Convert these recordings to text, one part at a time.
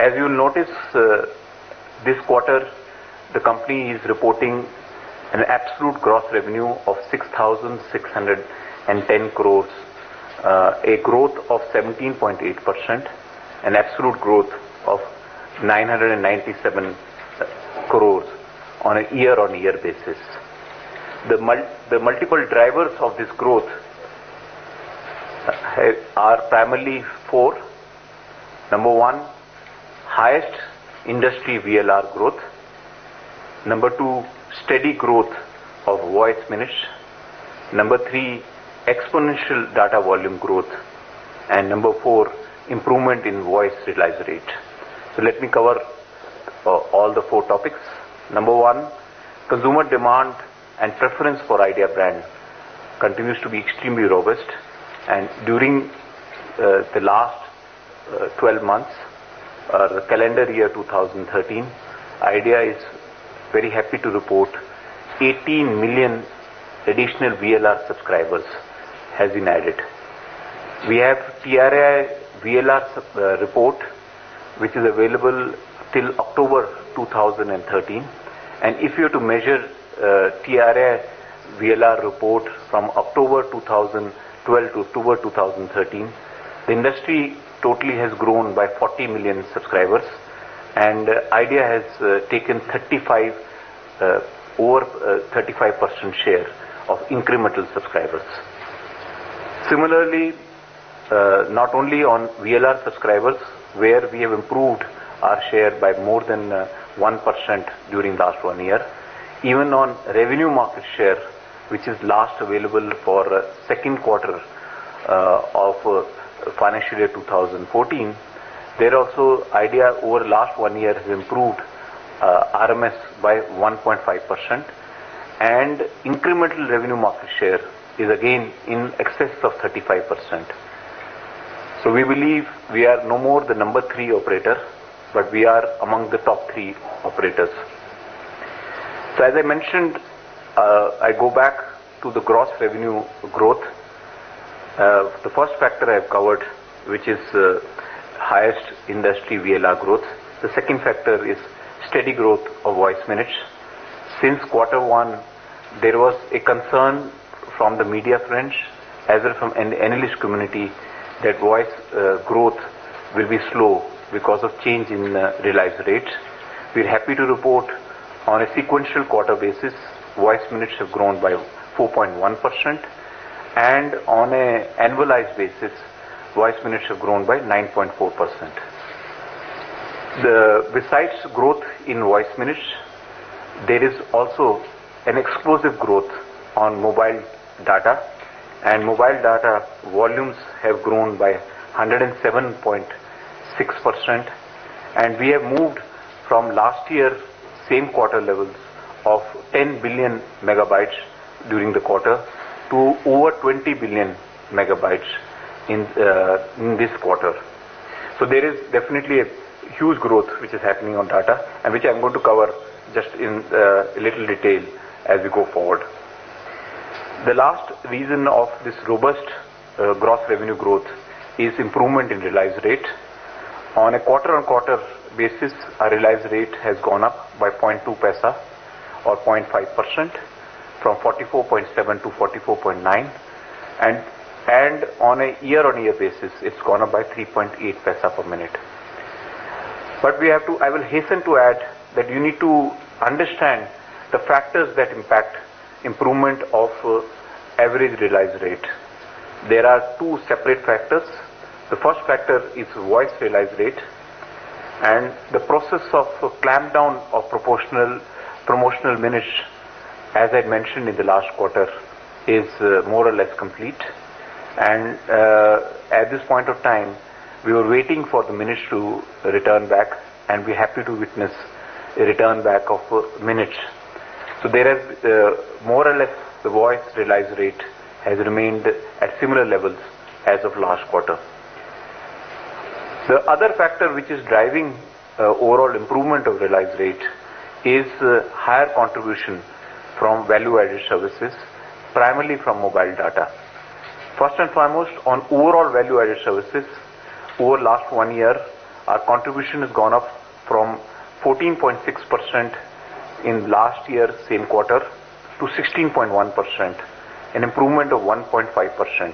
As you will notice, this quarter, the company is reporting an absolute gross revenue of 6,610 crores, a growth of 17.8%, an absolute growth of 997 crores on a year-on-year basis. The multiple drivers of this growth are primarily four. Number one, highest industry VLR growth. Number two, steady growth of voice minutes. Number three, exponential data volume growth. And number four, improvement in voice realize rate. So let me cover all the four topics. Number one, consumer demand and preference for Idea brand continues to be extremely robust. And during the last 12 months, the calendar year 2013, Idea is very happy to report 18 million additional VLR subscribers has been added. We have TRAI VLR report, which is available till October 2013. And if you have to measure TRAI VLR report from October 2012 to October 2013, the industry totally has grown by 40 million subscribers, and Idea has taken over 35% share of incremental subscribers. Similarly, not only on VLR subscribers, where we have improved our share by more than 1% during last 1 year, even on revenue market share, which is last available for second quarter of financial year 2014, there also Idea over last 1 year has improved RMS by 1.5%, and incremental revenue market share is again in excess of 35%. So we believe we are no more the number 3 operator, but we are among the top 3 operators. So as I mentioned, I go back to the gross revenue growth. The first factor I have covered, which is highest industry VLR growth. The second factor is steady growth of voice minutes. Since quarter one, there was a concern from the media friends as well from an analyst community that voice growth will be slow because of change in realized rates. We are happy to report on a sequential quarter basis, voice minutes have grown by 4.1%, and on an annualized basis, voice minutes have grown by 9.4%. Besides growth in voice minutes, there is also an explosive growth on mobile data, and mobile data volumes have grown by 107.6%, and we have moved from last year same quarter levels of 10 billion megabytes during the quarter to over 20 billion megabytes in this quarter. So there is definitely a huge growth which is happening on data, and which I'm going to cover just in a little detail as we go forward. The last reason of this robust gross revenue growth is improvement in realized rate. On a quarter-on-quarter basis, our realized rate has gone up by 0.2 paisa or 0.5% from 44.7 to 44.9, and on a year-on-year basis, it's gone up by 3.8 paisa per minute. But I will hasten to add that you need to understand the factors that impact improvement of average realized rate. There are two separate factors. The first factor is voice realized rate, and the process of clamp down of promotional minutes, as I mentioned in the last quarter, is more or less complete. And at this point of time, we were waiting for the minutes to return back, and we're happy to witness a return back of minutes. So there is more or less the voice realized rate has remained at similar levels as of last quarter. The other factor which is driving overall improvement of realized rate is higher contribution from value-added services, primarily from mobile data. First and foremost, on overall value-added services, over last 1 year, our contribution has gone up from 14.6% in last year same quarter to 16.1%, an improvement of 1.5%.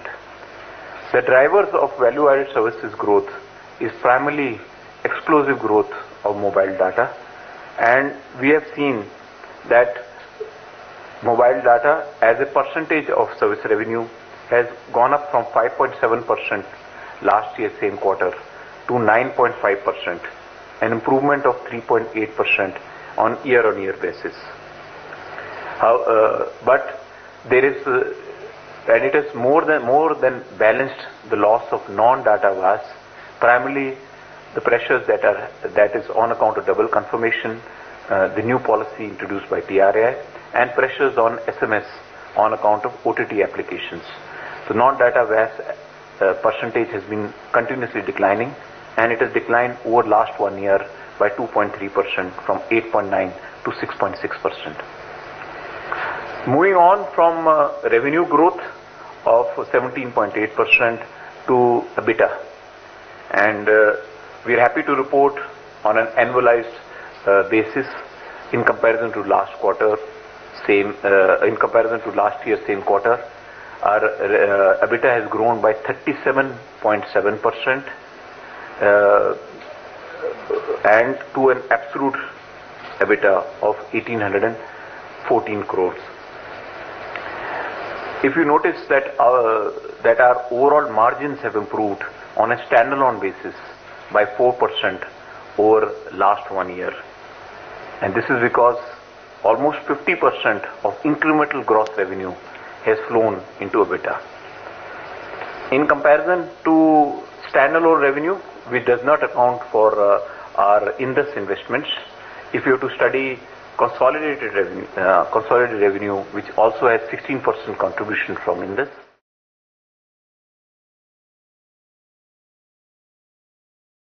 The drivers of value-added services growth is primarily explosive growth of mobile data, and we have seen that mobile data as a percentage of service revenue has gone up from 5.7% last year same quarter to 9.5%, an improvement of 3.8% on year-on-year basis. But there is and it has more than balanced the loss of non-data VAS, primarily the pressures that is on account of double confirmation, the new policy introduced by TRAI, and pressures on SMS on account of OTT applications. So non-data VAS percentage has been continuously declining, and it has declined over last 1 year by 2.3% from 8.9 to 6.6%. Moving on from revenue growth of 17.8% to EBITDA, and we are happy to report on an annualized basis in comparison to last year same quarter, our EBITDA has grown by 37.7% and to an absolute EBITDA of 1,814 crores. If you notice that our overall margins have improved on a standalone basis by 4% over last 1 year, and this is because almost 50% of incremental gross revenue has flown into EBITDA. In comparison to standalone revenue, which does not account for our Indus investments, if you have to study consolidated revenue, which also has 16% contribution from Indus,